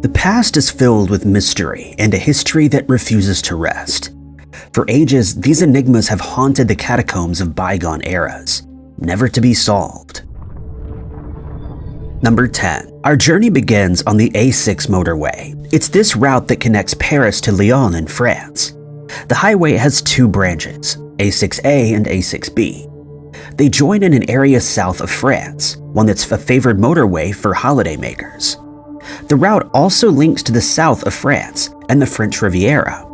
The past is filled with mystery and a history that refuses to rest. For ages, these enigmas have haunted the catacombs of bygone eras, never to be solved. Number 10. Our journey begins on the A6 Motorway. It's this route that connects Paris to Lyon in France. The highway has two branches, A6A and A6B. They join in an area south of France, one that's a favored motorway for holidaymakers. The route also links to the south of France and the French Riviera.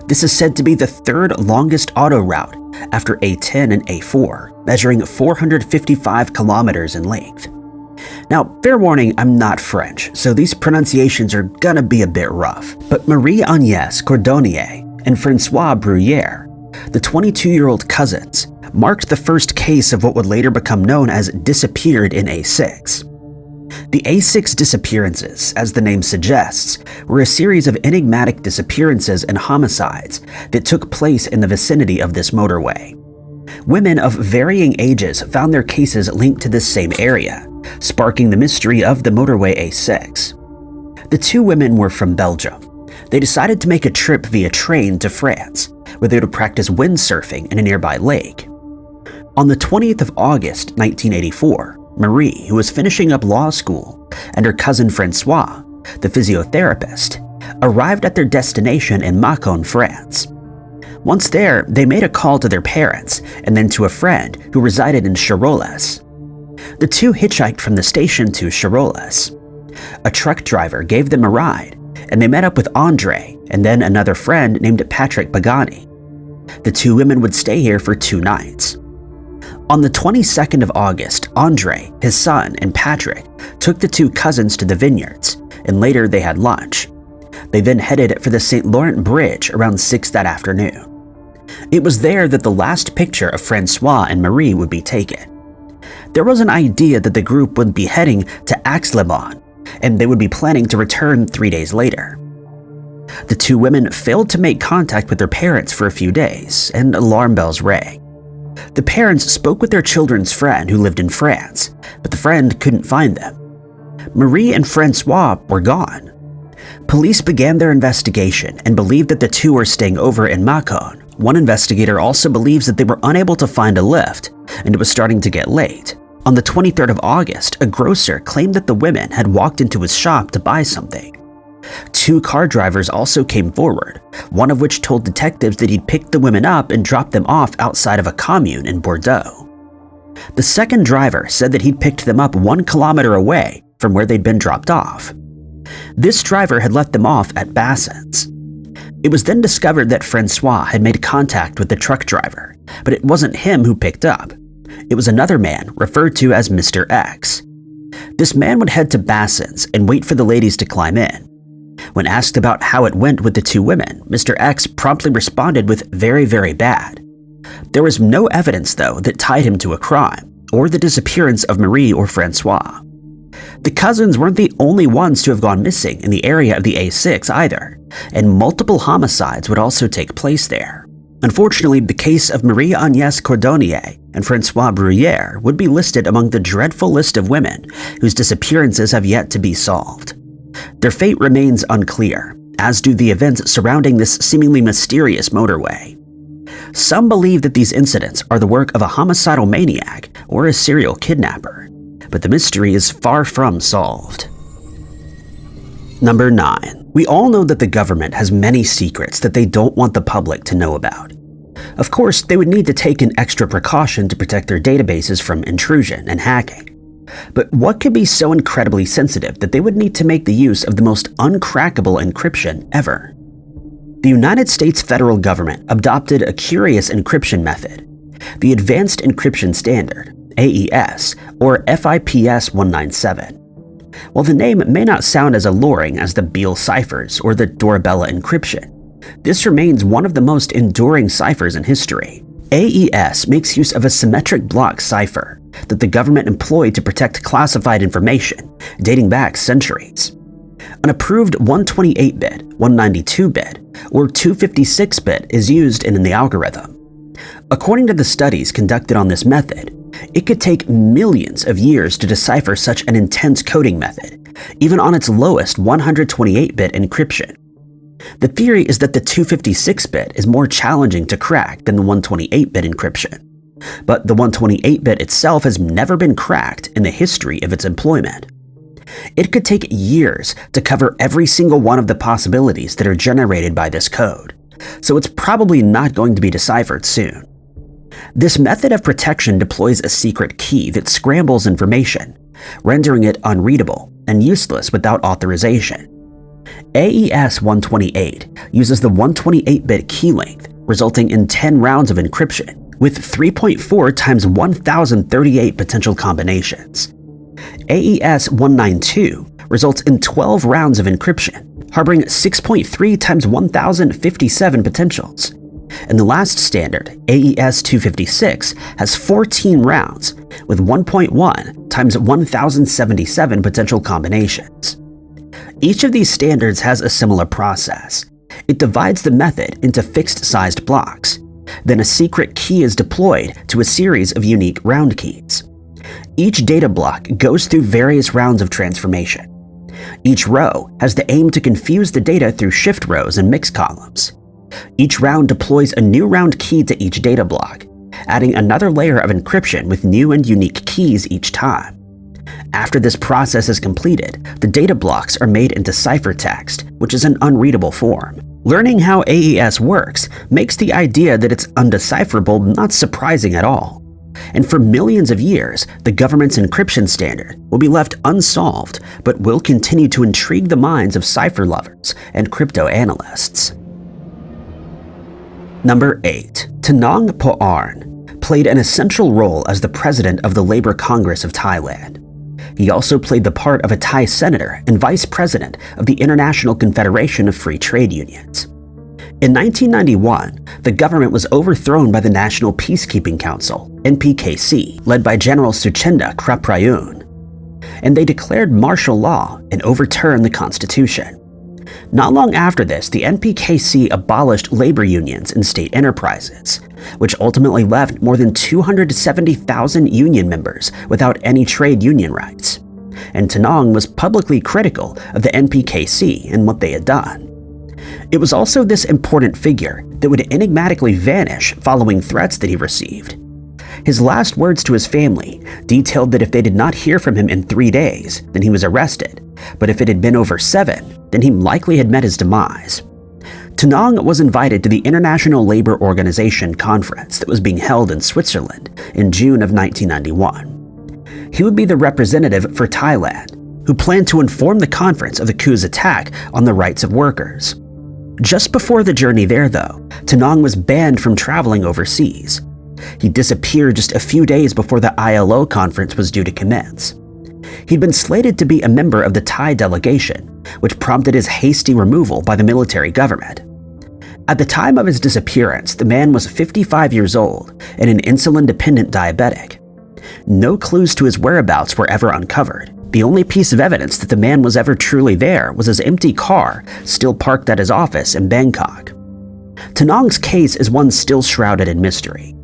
This is said to be the third longest auto route after A10 and A4, measuring 455 kilometers in length. Now, fair warning, I'm not French, so these pronunciations are gonna be a bit rough. But Marie-Agnès Cordonnier and François Bruyère, the 22-year-old cousins, marked the first case of what would later become known as disappeared in A6. The A6 disappearances, as the name suggests, were a series of enigmatic disappearances and homicides that took place in the vicinity of this motorway. Women of varying ages found their cases linked to this same area, sparking the mystery of the motorway A6. The two women were from Belgium. They decided to make a trip via train to France, where they would practice windsurfing in a nearby lake. On the 20th of August, 1984, Marie, who was finishing up law school, and her cousin Francois, the physiotherapist, arrived at their destination in Mâcon, France. Once there, they made a call to their parents and then to a friend who resided in Charolles. The two hitchhiked from the station to Charolles. A truck driver gave them a ride, and they met up with Andre and then another friend named Patrick Pagani. The two women would stay here for 2 nights. On the 22nd of August, Andre, his son, and Patrick took the two cousins to the vineyards, and later they had lunch. They then headed for the St. Laurent Bridge around 6 that afternoon. It was there that the last picture of Francois and Marie would be taken. There was an idea that the group would be heading to Aix-les-Bains, and they would be planning to return 3 days later. The two women failed to make contact with their parents for a few days, and alarm bells rang. The parents spoke with their children's friend who lived in France, but the friend couldn't find them. Marie and Francois were gone. Police began their investigation and believed that the two were staying over in Mâcon. One investigator also believes that they were unable to find a lift, and it was starting to get late. On the 23rd of August, a grocer claimed that the women had walked into his shop to buy something. 2 car drivers also came forward, one of which told detectives that he'd picked the women up and dropped them off outside of a commune in Bordeaux. The second driver said that he'd picked them up 1 kilometer away from where they'd been dropped off. This driver had left them off at Bassins. It was then discovered that Francois had made contact with the truck driver, but it wasn't him who picked up. It was another man referred to as Mr. X. This man would head to Bassins and wait for the ladies to climb in. When asked about how it went with the two women, Mr. X promptly responded with very, very bad. There was no evidence, though, that tied him to a crime or the disappearance of Marie or Francois. The cousins weren't the only ones to have gone missing in the area of the A6 either, and multiple homicides would also take place there. Unfortunately, the case of Marie-Agnès Cordonnier and François Bruyère would be listed among the dreadful list of women whose disappearances have yet to be solved. Their fate remains unclear, as do the events surrounding this seemingly mysterious motorway. Some believe that these incidents are the work of a homicidal maniac or a serial kidnapper, but the mystery is far from solved. Number 9. We all know that the government has many secrets that they don't want the public to know about. Of course, they would need to take an extra precaution to protect their databases from intrusion and hacking. But what could be so incredibly sensitive that they would need to make the use of the most uncrackable encryption ever? The United States federal government adopted a curious encryption method, the Advanced Encryption Standard, AES, or FIPS 197. While the name may not sound as alluring as the Beale ciphers or the Dorabella encryption, this remains one of the most enduring ciphers in history. AES makes use of a symmetric block cipher that the government employed to protect classified information dating back centuries. An approved 128-bit, 192-bit, or 256-bit is used in the algorithm. According to the studies conducted on this method, it could take millions of years to decipher such an intense coding method, even on its lowest 128-bit encryption. The theory is that the 256-bit is more challenging to crack than the 128-bit encryption, but the 128-bit itself has never been cracked in the history of its employment. It could take years to cover every single one of the possibilities that are generated by this code, so it's probably not going to be deciphered soon. This method of protection deploys a secret key that scrambles information, rendering it unreadable and useless without authorization. AES-128 uses the 128-bit key length, resulting in 10 rounds of encryption, with 3.4 times 1038 potential combinations. AES-192 results in 12 rounds of encryption, harboring 6.3 times 1057 potentials. And the last standard, AES-256, has 14 rounds, with 1.1 times 1077 potential combinations. Each of these standards has a similar process. It divides the method into fixed-sized blocks. Then a secret key is deployed to a series of unique round keys. Each data block goes through various rounds of transformation. Each row has the aim to confuse the data through shift rows and mix columns. Each round deploys a new round key to each data block, adding another layer of encryption with new and unique keys each time. After this process is completed, the data blocks are made into ciphertext, which is an unreadable form. Learning how AES works makes the idea that it's undecipherable not surprising at all. And for millions of years, the government's encryption standard will be left unsolved, but will continue to intrigue the minds of cipher lovers and crypto analysts. Number 8. Tanong Poon played an essential role as the president of the Labour Congress of Thailand. He also played the part of a Thai senator and vice president of the International Confederation of Free Trade Unions. In 1991, the government was overthrown by the National Peacekeeping Council, NPKC, led by General Suchenda Kraprayun, and they declared martial law and overturned the constitution. Not long after this, the NPKC abolished labor unions and state enterprises, which ultimately left more than 270,000 union members without any trade union rights. And Tanong was publicly critical of the NPKC and what they had done. It was also this important figure that would enigmatically vanish following threats that he received. His last words to his family detailed that if they did not hear from him in 3 days, then he was arrested, but if it had been over 7, then he likely had met his demise. Tanong was invited to the International Labour Organization conference that was being held in Switzerland in June of 1991. He would be the representative for Thailand, who planned to inform the conference of the coup's attack on the rights of workers. Just before the journey there, though, Tanong was banned from traveling overseas. He disappeared just a few days before the ILO conference was due to commence. He'd been slated to be a member of the Thai delegation, which prompted his hasty removal by the military government. At the time of his disappearance, the man was 55 years old and an insulin-dependent diabetic. No clues to his whereabouts were ever uncovered. The only piece of evidence that the man was ever truly there was his empty car still parked at his office in Bangkok. Tanong's case is one still shrouded in mystery.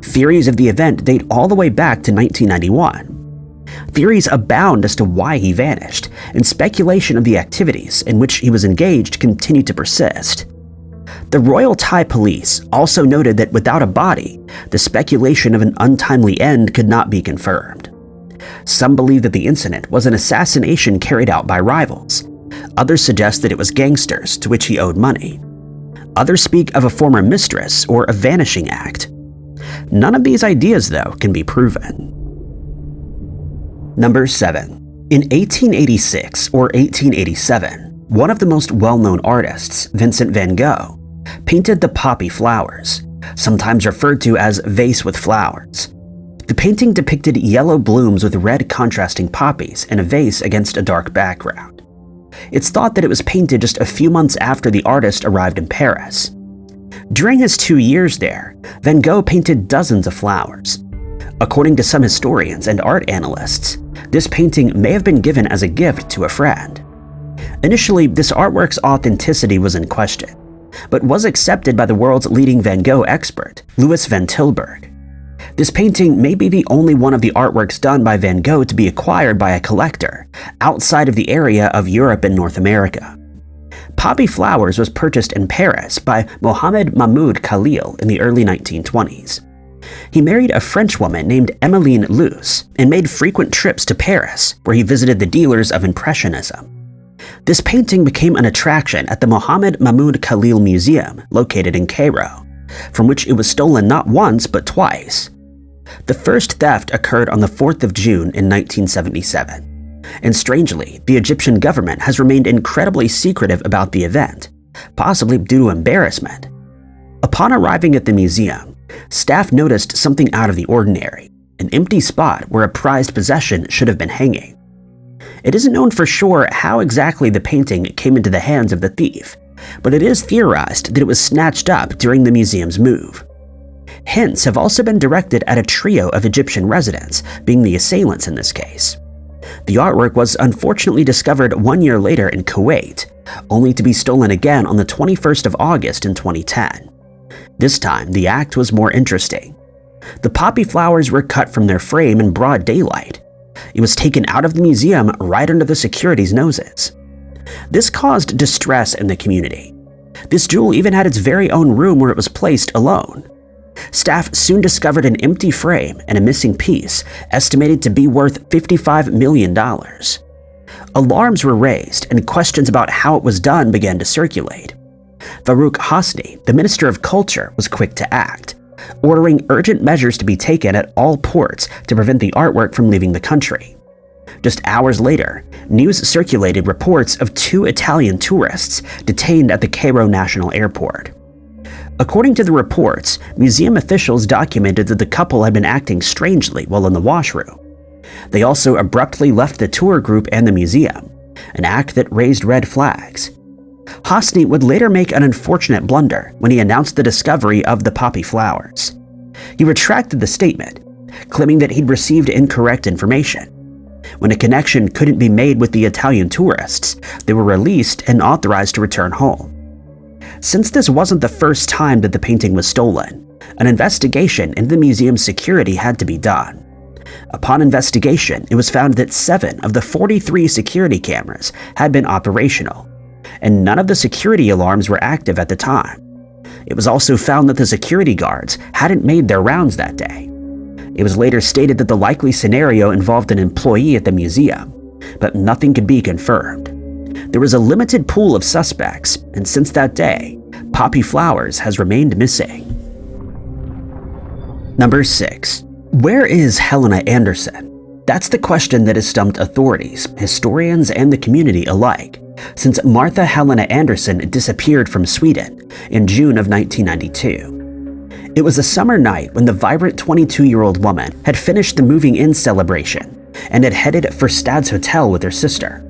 Theories of the event date all the way back to 1991. Theories abound as to why he vanished, and speculation of the activities in which he was engaged continued to persist. The Royal Thai Police also noted that without a body, the speculation of an untimely end could not be confirmed. Some believe that the incident was an assassination carried out by rivals. Others suggest that it was gangsters to which he owed money. Others speak of a former mistress or a vanishing act. None of these ideas, though, can be proven. Number 7. In 1886 or 1887, one of the most well-known artists, Vincent van Gogh, painted the poppy flowers, sometimes referred to as vase with flowers. The painting depicted yellow blooms with red contrasting poppies in a vase against a dark background. It's thought that it was painted just a few months after the artist arrived in Paris. During his 2 years there, Van Gogh painted dozens of flowers. According to some historians and art analysts, this painting may have been given as a gift to a friend. Initially, this artwork's authenticity was in question, but was accepted by the world's leading Van Gogh expert, Louis van Tilburg. This painting may be the only one of the artworks done by Van Gogh to be acquired by a collector outside of the area of Europe and North America. Poppy Flowers was purchased in Paris by Mohamed Mahmoud Khalil in the early 1920s. He married a French woman named Emmeline Luce and made frequent trips to Paris, where he visited the dealers of Impressionism. This painting became an attraction at the Mohamed Mahmoud Khalil Museum, located in Cairo, from which it was stolen not once but twice. The first theft occurred on the 4th of June in 1977. And strangely, the Egyptian government has remained incredibly secretive about the event, possibly due to embarrassment. Upon arriving at the museum, staff noticed something out of the ordinary, an empty spot where a prized possession should have been hanging. It isn't known for sure how exactly the painting came into the hands of the thief, but it is theorized that it was snatched up during the museum's move. Hints have also been directed at a trio of Egyptian residents being the assailants in this case. The artwork was unfortunately discovered 1 year later in Kuwait, only to be stolen again on the 21st of August in 2010. This time, the act was more interesting. The poppy flowers were cut from their frame in broad daylight. It was taken out of the museum right under the security's noses. This caused distress in the community. This jewel even had its very own room where it was placed alone. Staff soon discovered an empty frame and a missing piece, estimated to be worth $55 million. Alarms were raised and questions about how it was done began to circulate. Farouk Hosni, the Minister of Culture, was quick to act, ordering urgent measures to be taken at all ports to prevent the artwork from leaving the country. Just hours later, news circulated reports of 2 Italian tourists detained at the Cairo National Airport. According to the reports, museum officials documented that the couple had been acting strangely while in the washroom. They also abruptly left the tour group and the museum, an act that raised red flags. Hosni would later make an unfortunate blunder when he announced the discovery of the poppy flowers. He retracted the statement, claiming that he'd received incorrect information. When a connection couldn't be made with the Italian tourists, they were released and authorized to return home. Since this wasn't the first time that the painting was stolen, an investigation into the museum's security had to be done. Upon investigation, it was found that 7 of the 43 security cameras had been operational, and none of the security alarms were active at the time. It was also found that the security guards hadn't made their rounds that day. It was later stated that the likely scenario involved an employee at the museum, but nothing could be confirmed. There was a limited pool of suspects, and since that day, Poppy Flowers has remained missing. Number 6. Where is Helena Anderson? That's the question that has stumped authorities, historians, and the community alike, since Martha Helena Anderson disappeared from Sweden in June of 1992. It was a summer night when the vibrant 22-year-old woman had finished the moving-in celebration and had headed for Stad's Hotel with her sister.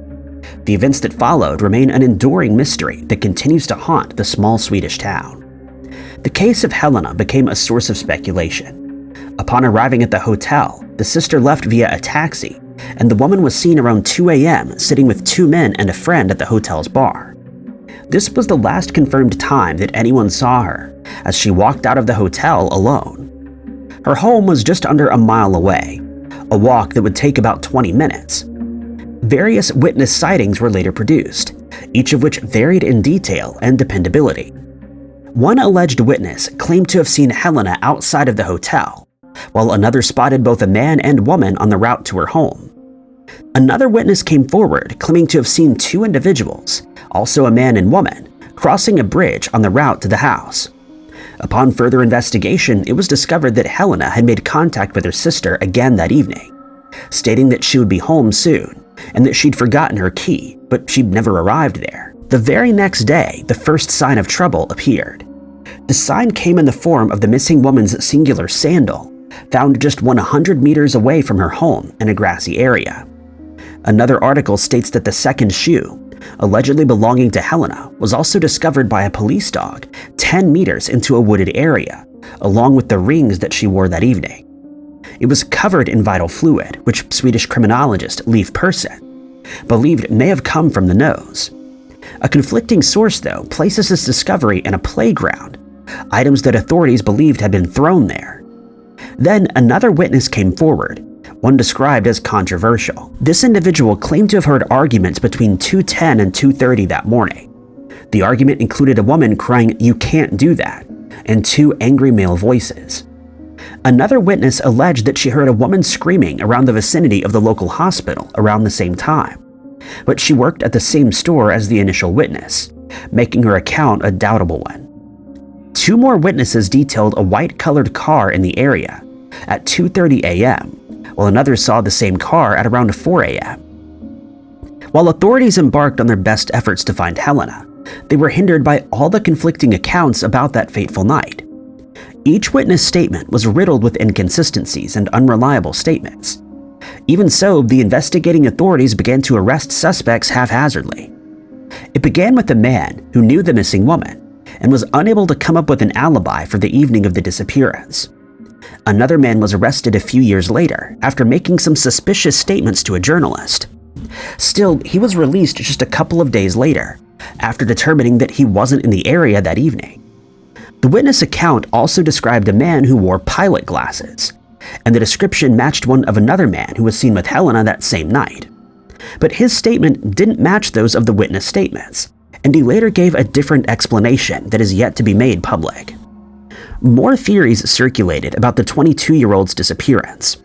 The events that followed remain an enduring mystery that continues to haunt the small Swedish town. The case of Helena became a source of speculation. Upon arriving at the hotel, the sister left via a taxi, and the woman was seen around 2 a.m. sitting with 2 men and a friend at the hotel's bar. This was the last confirmed time that anyone saw her, as she walked out of the hotel alone. Her home was just under a mile away, a walk that would take about 20 minutes. Various witness sightings were later produced, each of which varied in detail and dependability. One alleged witness claimed to have seen Helena outside of the hotel, while another spotted both a man and woman on the route to her home. Another witness came forward claiming to have seen 2 individuals, also a man and woman, crossing a bridge on the route to the house. Upon further investigation, it was discovered that Helena had made contact with her sister again that evening, stating that she would be home soon and that she'd forgotten her key, but she'd never arrived there. The very next day, the first sign of trouble appeared. The sign came in the form of the missing woman's singular sandal, found just 100 meters away from her home in a grassy area. Another article states that the second shoe, allegedly belonging to Helena, was also discovered by a police dog 10 meters into a wooded area, along with the rings that she wore that evening. It was covered in vital fluid, which Swedish criminologist Leif Persson believed may have come from the nose. A conflicting source, though, places this discovery in a playground, items that authorities believed had been thrown there. Then another witness came forward, one described as controversial. This individual claimed to have heard arguments between 2:10 and 2:30 that morning. The argument included a woman crying, "You can't do that," and two angry male voices. Another witness alleged that she heard a woman screaming around the vicinity of the local hospital around the same time, but she worked at the same store as the initial witness, making her account a doubtable one. Two more witnesses detailed a white-colored car in the area at 2:30 a.m., while another saw the same car at around 4 a.m. While authorities embarked on their best efforts to find Helena, they were hindered by all the conflicting accounts about that fateful night. Each witness statement was riddled with inconsistencies and unreliable statements. Even so, the investigating authorities began to arrest suspects haphazardly. It began with a man who knew the missing woman and was unable to come up with an alibi for the evening of the disappearance. Another man was arrested a few years later after making some suspicious statements to a journalist. Still, he was released just a couple of days later, after determining that he wasn't in the area that evening. The witness account also described a man who wore pilot glasses, and the description matched one of another man who was seen with Helena that same night. But his statement didn't match those of the witness statements, and he later gave a different explanation that is yet to be made public. More theories circulated about the 22-year-old's disappearance.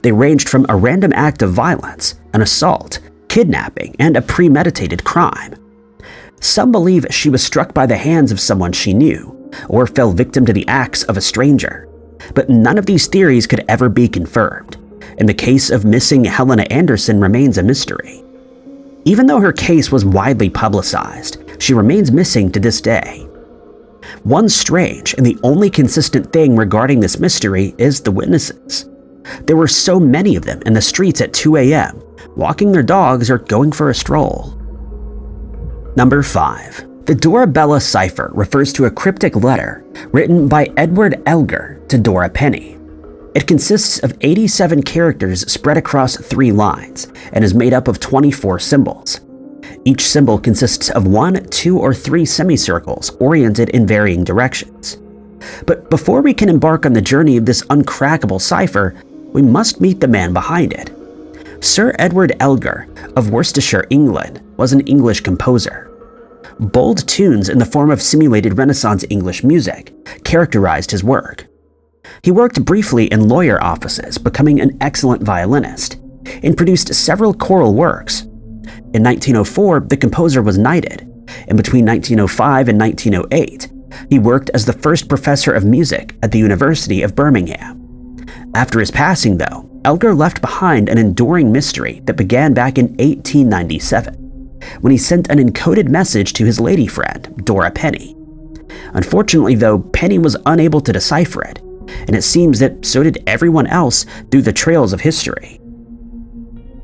They ranged from a random act of violence, an assault, kidnapping, and a premeditated crime. Some believe she was struck by the hands of someone she knew, or fell victim to the acts of a stranger. But none of these theories could ever be confirmed, and the case of missing Helena Anderson remains a mystery. Even though her case was widely publicized, she remains missing to this day. One strange and the only consistent thing regarding this mystery is the witnesses. There were so many of them in the streets at 2 a.m., walking their dogs or going for a stroll. Number 5. The Dora Bella cipher refers to a cryptic letter written by Edward Elgar to Dora Penny. It consists of 87 characters spread across 3 lines and is made up of 24 symbols. Each symbol consists of 1, 2, or 3 semicircles oriented in varying directions. But before we can embark on the journey of this uncrackable cipher, we must meet the man behind it. Sir Edward Elgar of Worcestershire, England, was an English composer. Bold tunes in the form of simulated Renaissance English music characterized his work. He worked briefly in lawyer offices, becoming an excellent violinist, and produced several choral works. In 1904, the composer was knighted, and between 1905 and 1908, he worked as the first professor of music at the University of Birmingham. After his passing, though, Elgar left behind an enduring mystery that began back in 1897, when he sent an encoded message to his lady friend, Dora Penny. Unfortunately, though, Penny was unable to decipher it, and it seems that so did everyone else through the trails of history.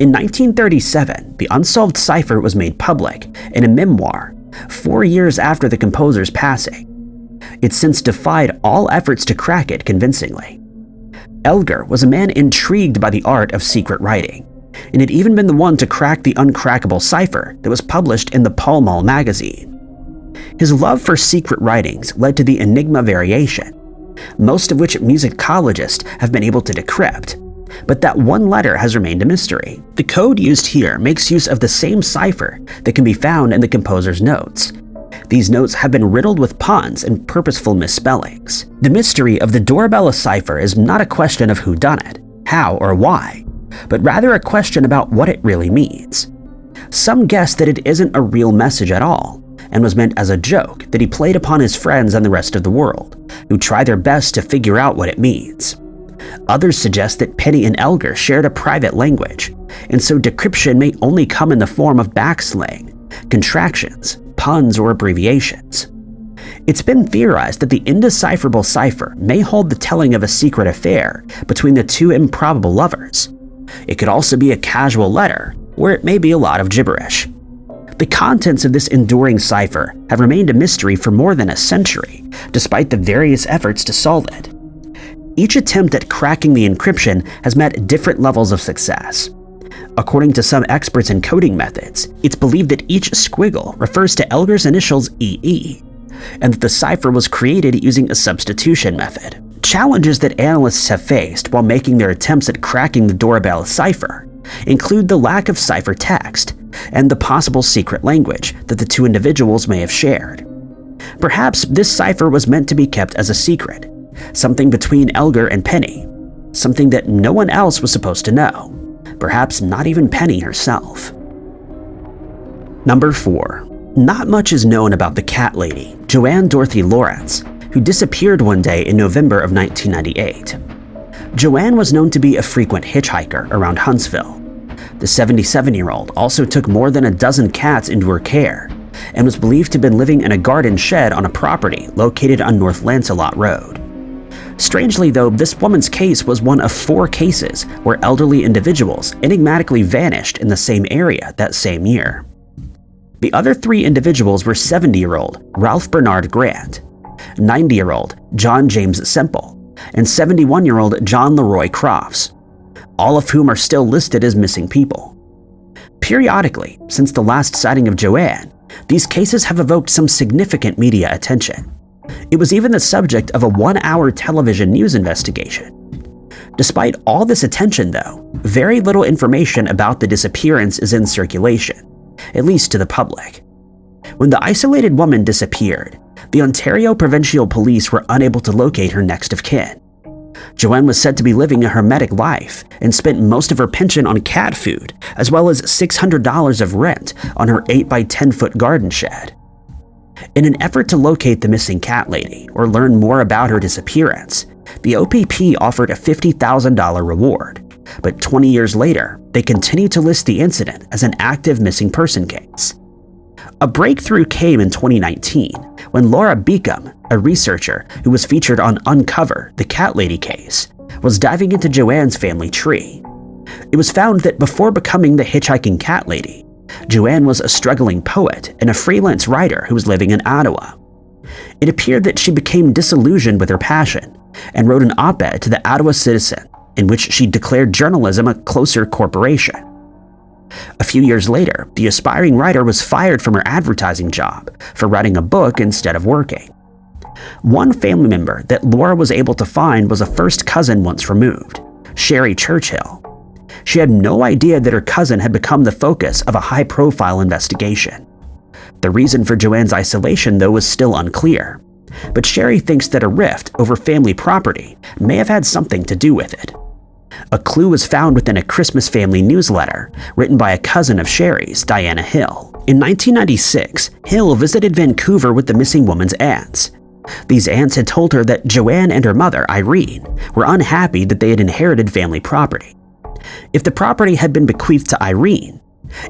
In 1937, the unsolved cipher was made public in a memoir 4 years after the composer's passing. It's since defied all efforts to crack it convincingly. Elgar was a man intrigued by the art of secret writing, and had even been the one to crack the uncrackable cipher that was published in the Pall Mall magazine. His love for secret writings led to the Enigma variation, most of which musicologists have been able to decrypt, but that one letter has remained a mystery. The code used here makes use of the same cipher that can be found in the composer's notes. These notes have been riddled with puns and purposeful misspellings. The mystery of the Dora Bella cipher is not a question of who done it, how, or why, but rather a question about what it really means. Some guess that it isn't a real message at all, and was meant as a joke that he played upon his friends and the rest of the world, who try their best to figure out what it means. Others suggest that Penny and Elgar shared a private language, and so decryption may only come in the form of backslang, contractions, puns, or abbreviations. It's been theorized that the indecipherable cipher may hold the telling of a secret affair between the two improbable lovers. It could also be a casual letter, or it may be a lot of gibberish. The contents of this enduring cipher have remained a mystery for more than a century, despite the various efforts to solve it. Each attempt at cracking the encryption has met different levels of success. According to some experts in coding methods, it's believed that each squiggle refers to Elgar's initials EE, and that the cipher was created using a substitution method. Challenges that analysts have faced while making their attempts at cracking the doorbell cipher include the lack of cipher text and the possible secret language that the two individuals may have shared. Perhaps this cipher was meant to be kept as a secret, something between Elgar and Penny, something that no one else was supposed to know, perhaps not even Penny herself. Number 4. Not much is known about the cat lady, Joanne Dorothy Lawrence, who disappeared one day in November of 1998. Joanne was known to be a frequent hitchhiker around Huntsville. The 77-year-old also took more than a dozen cats into her care and was believed to have been living in a garden shed on a property located on North Lancelot Road. Strangely though, this woman's case was one of 4 cases where elderly individuals enigmatically vanished in the same area that same year. The other 3 individuals were 70-year-old Ralph Bernard Grant, 90-year-old John James Semple, and 71-year-old John Leroy Crofts, all of whom are still listed as missing people. Periodically, since the last sighting of Joanne, these cases have evoked some significant media attention. It was even the subject of a 1-hour television news investigation. Despite all this attention though, very little information about the disappearance is in circulation, at least to the public. When the isolated woman disappeared, the Ontario Provincial Police were unable to locate her next of kin. Joanne was said to be living a hermetic life and spent most of her pension on cat food, as well as $600 of rent on her 8-by-10-foot garden shed. In an effort to locate the missing cat lady or learn more about her disappearance, the OPP offered a $50,000 reward, but 20 years later, they continued to list the incident as an active missing person case. A breakthrough came in 2019 when Laura Beacom, a researcher who was featured on Uncover, the Cat Lady case, was diving into Joanne's family tree. It was found that before becoming the hitchhiking cat lady, Joanne was a struggling poet and a freelance writer who was living in Ottawa. It appeared that she became disillusioned with her passion and wrote an op-ed to the Ottawa Citizen in which she declared journalism a closer corporation. A few years later, the aspiring writer was fired from her advertising job for writing a book instead of working. One family member that Laura was able to find was a first cousin once removed, Sherry Churchill. She had no idea that her cousin had become the focus of a high-profile investigation. The reason for Joanne's isolation, though, was still unclear, but Sherry thinks that a rift over family property may have had something to do with it. A clue was found within a Christmas family newsletter written by a cousin of Sherry's, Diana Hill. In 1996, Hill visited Vancouver with the missing woman's aunts. These aunts had told her that Joanne and her mother, Irene, were unhappy that they had inherited family property. If the property had been bequeathed to Irene,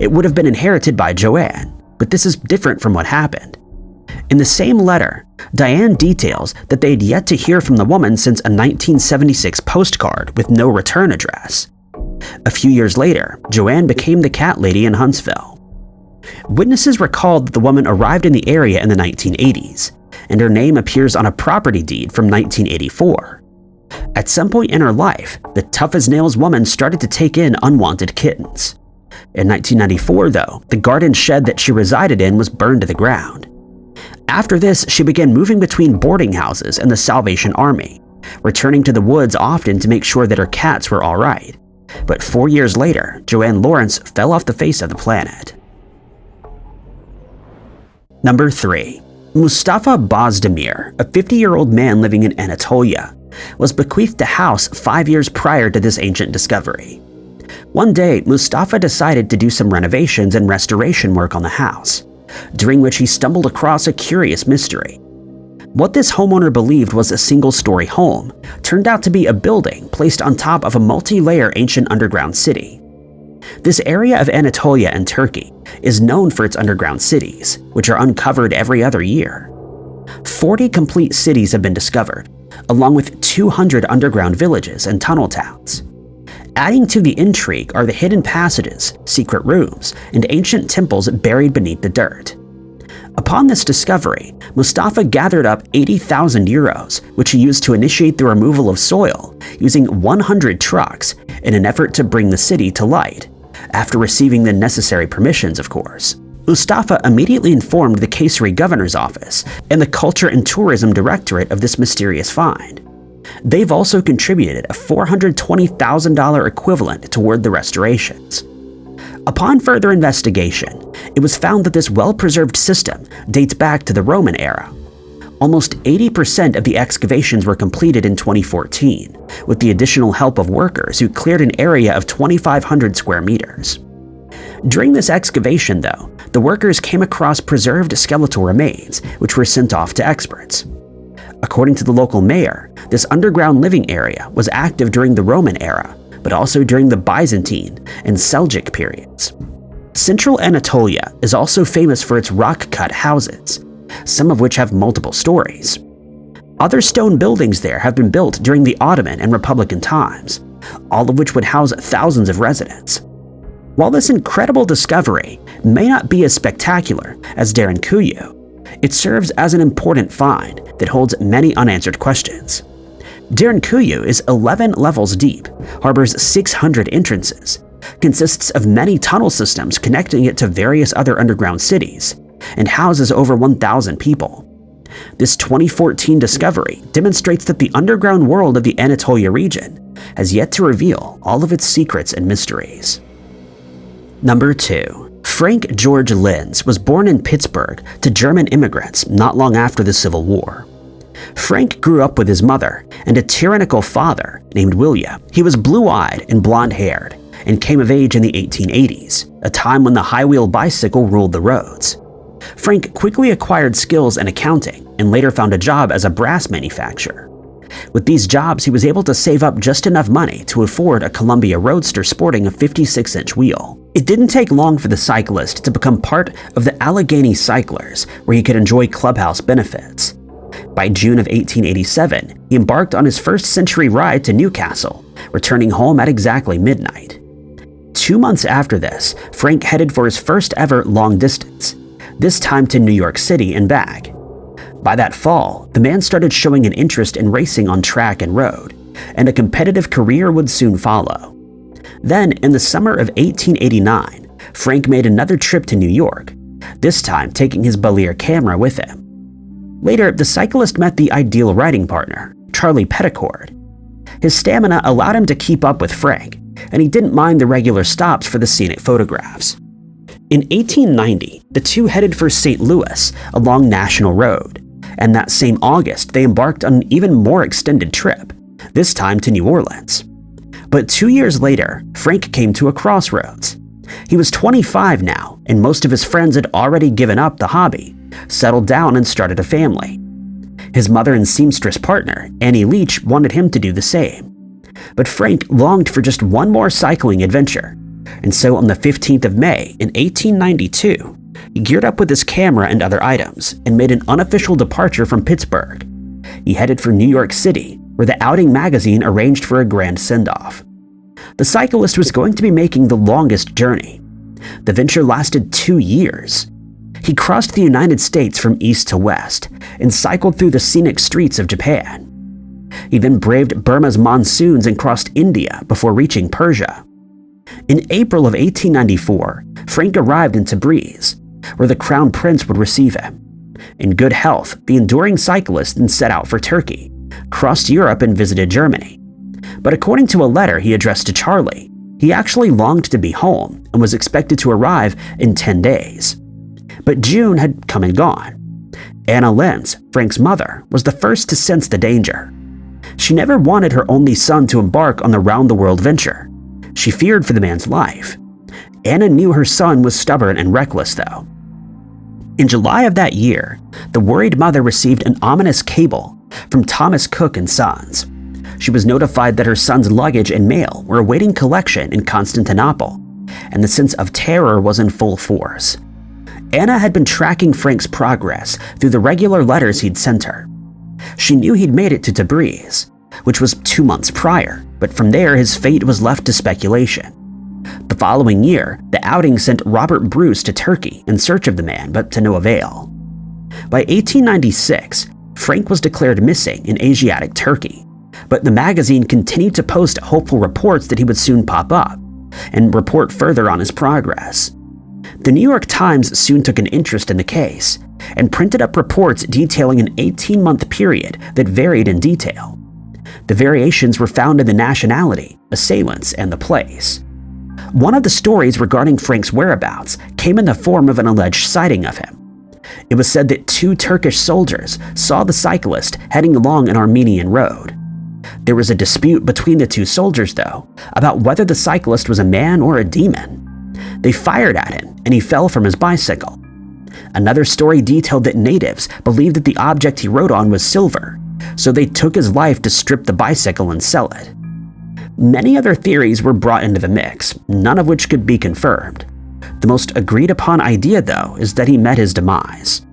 it would have been inherited by Joanne, but this is different from what happened. In the same letter, Diane details that they had yet to hear from the woman since a 1976 postcard with no return address. A few years later, Joanne became the cat lady in Huntsville. Witnesses recalled that the woman arrived in the area in the 1980s, and her name appears on a property deed from 1984. At some point in her life, the tough-as-nails woman started to take in unwanted kittens. In 1994, though, the garden shed that she resided in was burned to the ground. After this, she began moving between boarding houses and the Salvation Army, returning to the woods often to make sure that her cats were all right. But 4 years later, Joanne Lawrence fell off the face of the planet. Number 3. Mustafa Basir, a 50-year-old man living in Anatolia, was bequeathed a house 5 years prior to this ancient discovery. One day, Mustafa decided to do some renovations and restoration work on the house, during which he stumbled across a curious mystery. What this homeowner believed was a single-story home turned out to be a building placed on top of a multi-layer ancient underground city. This area of Anatolia in Turkey is known for its underground cities, which are uncovered every other year. 40 complete cities have been discovered, along with 200 underground villages and tunnel towns. Adding to the intrigue are the hidden passages, secret rooms, and ancient temples buried beneath the dirt. Upon this discovery, Mustafa gathered up 80,000 euros, which he used to initiate the removal of soil using 100 trucks in an effort to bring the city to light, after receiving the necessary permissions, of course. Mustafa immediately informed the Kayseri Governor's Office and the Culture and Tourism Directorate of this mysterious find. They've also contributed a $420,000 equivalent toward the restorations. Upon further investigation, it was found that this well-preserved system dates back to the Roman era. Almost 80% of the excavations were completed in 2014, with the additional help of workers who cleared an area of 2,500 square meters. During this excavation, though, the workers came across preserved skeletal remains, which were sent off to experts. According to the local mayor, this underground living area was active during the Roman era, but also during the Byzantine and Seljuk periods. Central Anatolia is also famous for its rock-cut houses, some of which have multiple stories. Other stone buildings there have been built during the Ottoman and Republican times, all of which would house thousands of residents. While this incredible discovery may not be as spectacular as Derinkuyu, it serves as an important find that holds many unanswered questions. Derinkuyu is 11 levels deep, harbors 600 entrances, consists of many tunnel systems connecting it to various other underground cities, and houses over 1,000 people. This 2014 discovery demonstrates that the underground world of the Anatolia region has yet to reveal all of its secrets and mysteries. Number 2. Frank George Lenz was born in Pittsburgh to German immigrants not long after the Civil War. Frank grew up with his mother and a tyrannical father named William. He was blue-eyed and blonde-haired and came of age in the 1880s, a time when the high-wheel bicycle ruled the roads. Frank quickly acquired skills in accounting and later found a job as a brass manufacturer. With these jobs, he was able to save up just enough money to afford a Columbia Roadster sporting a 56-inch wheel. It didn't take long for the cyclist to become part of the Allegheny Cyclers, where he could enjoy clubhouse benefits. By June of 1887, he embarked on his first-century ride to Newcastle, returning home at exactly midnight. 2 months after this, Frank headed for his first-ever long distance, this time to New York City and back. By that fall, the man started showing an interest in racing on track and road, and a competitive career would soon follow. Then, in the summer of 1889, Frank made another trip to New York, this time taking his Balier camera with him. Later, the cyclist met the ideal riding partner, Charlie Petticord. His stamina allowed him to keep up with Frank, and he didn't mind the regular stops for the scenic photographs. In 1890, the two headed for St. Louis along National Road, and that same August they embarked on an even more extended trip, this time to New Orleans. But 2 years later, Frank came to a crossroads. He was 25 now, and most of his friends had already given up the hobby, settled down and started a family. His mother and seamstress partner, Annie Leach, wanted him to do the same. But Frank longed for just one more cycling adventure, and so on the 15th of May in 1892, he geared up with his camera and other items and made an unofficial departure from Pittsburgh. He headed for New York City, where the Outing magazine arranged for a grand send-off. The cyclist was going to be making the longest journey. The venture lasted 2 years. He crossed the United States from east to west and cycled through the scenic streets of Japan. He then braved Burma's monsoons and crossed India before reaching Persia. In April of 1894, Frank arrived in Tabriz, where the Crown Prince would receive him. In good health, the enduring cyclist then set out for Turkey, crossed Europe and visited Germany. But according to a letter he addressed to Charlie, he actually longed to be home and was expected to arrive in 10 days. But June had come and gone. Anna Lenz, Frank's mother, was the first to sense the danger. She never wanted her only son to embark on the round-the-world venture. She feared for the man's life. Anna knew her son was stubborn and reckless, though. In July of that year, the worried mother received an ominous cable from Thomas Cook & Sons. She was notified that her son's luggage and mail were awaiting collection in Constantinople, and the sense of terror was in full force. Anna had been tracking Frank's progress through the regular letters he'd sent her. She knew he'd made it to Tabriz, which was 2 months prior, but from there his fate was left to speculation. The following year, the Outing sent Robert Bruce to Turkey in search of the man, but to no avail. By 1896, Frank was declared missing in Asiatic Turkey, but the magazine continued to post hopeful reports that he would soon pop up and report further on his progress. The New York Times soon took an interest in the case and printed up reports detailing an 18-month period that varied in detail. The variations were found in the nationality, assailants, and the place. One of the stories regarding Frank's whereabouts came in the form of an alleged sighting of him. It was said that 2 Turkish soldiers saw the cyclist heading along an Armenian road. There was a dispute between the 2 soldiers, though, about whether the cyclist was a man or a demon. They fired at him, and he fell from his bicycle. Another story detailed that natives believed that the object he rode on was silver, so they took his life to strip the bicycle and sell it. Many other theories were brought into the mix, none of which could be confirmed. The most agreed upon idea, though, is that he met his demise.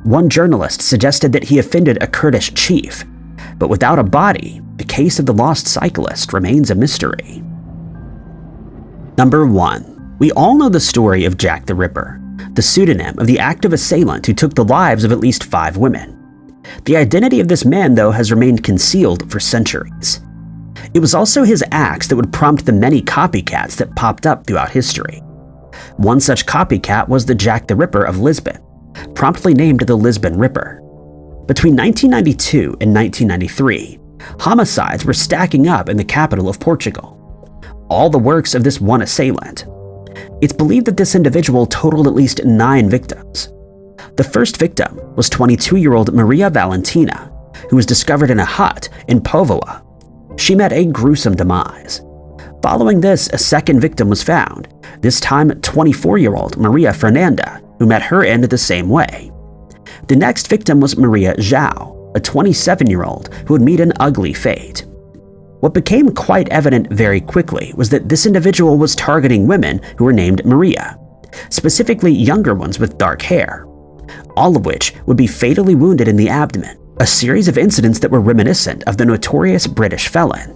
One journalist suggested that he offended a Kurdish chief, but without a body, the case of the lost cyclist remains a mystery. Number 1. We all know the story of Jack the Ripper, the pseudonym of the active assailant who took the lives of at least 5 women. The identity of this man, though, has remained concealed for centuries. It was also his acts that would prompt the many copycats that popped up throughout history. One such copycat was the Jack the Ripper of Lisbon, promptly named the Lisbon Ripper. Between 1992 and 1993, homicides were stacking up in the capital of Portugal, all the works of this one assailant. It's believed that this individual totaled at least 9 victims. The first victim was 22-year-old Maria Valentina, who was discovered in a hut in Póvoa. She met a gruesome demise. Following this, a second victim was found, this time 24-year-old Maria Fernanda, who met her end the same way. The next victim was Maria João, a 27-year-old who would meet an ugly fate. What became quite evident very quickly was that this individual was targeting women who were named Maria, specifically younger ones with dark hair, all of which would be fatally wounded in the abdomen, a series of incidents that were reminiscent of the notorious British felon.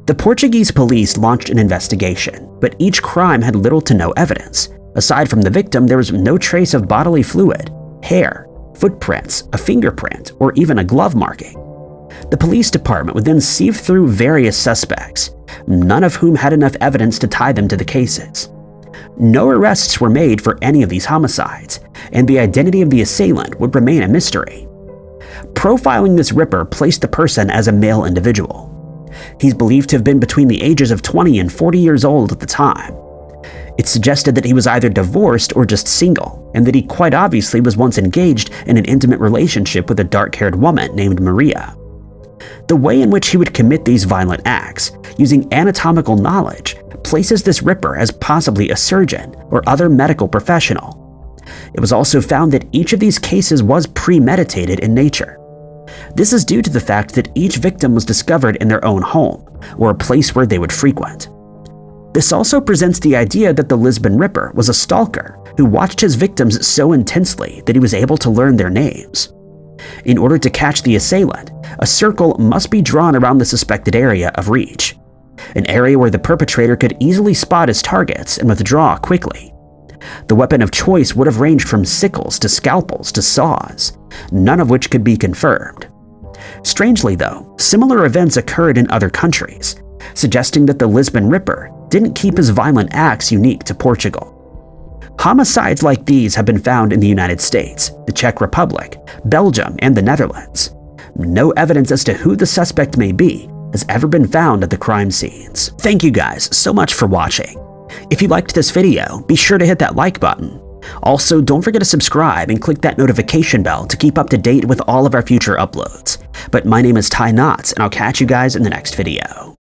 The Portuguese police launched an investigation, but each crime had little to no evidence. Aside from the victim, there was no trace of bodily fluid, hair, footprints, a fingerprint, or even a glove marking. The police department would then sieve through various suspects, none of whom had enough evidence to tie them to the cases. No arrests were made for any of these homicides, and the identity of the assailant would remain a mystery. Profiling this Ripper placed the person as a male individual. He's believed to have been between the ages of 20 and 40 years old at the time. It suggested that he was either divorced or just single, and that he quite obviously was once engaged in an intimate relationship with a dark-haired woman named Maria. The way in which he would commit these violent acts, using anatomical knowledge, places this Ripper as possibly a surgeon or other medical professional. It was also found that each of these cases was premeditated in nature. This is due to the fact that each victim was discovered in their own home, or a place where they would frequent. This also presents the idea that the Lisbon Ripper was a stalker who watched his victims so intensely that he was able to learn their names. In order to catch the assailant, a circle must be drawn around the suspected area of reach, an area where the perpetrator could easily spot his targets and withdraw quickly. The weapon of choice would have ranged from sickles to scalpels to saws, none of which could be confirmed. Strangely, though, similar events occurred in other countries, suggesting that the Lisbon Ripper didn't keep his violent acts unique to Portugal. Homicides like these have been found in the United States, the Czech Republic, Belgium, and the Netherlands. No evidence as to who the suspect may be has ever been found at the crime scenes. Thank you guys so much for watching. If you liked this video, be sure to hit that like button. Also, don't forget to subscribe and click that notification bell to keep up to date with all of our future uploads. But my name is Ty Knotts, and I'll catch you guys in the next video.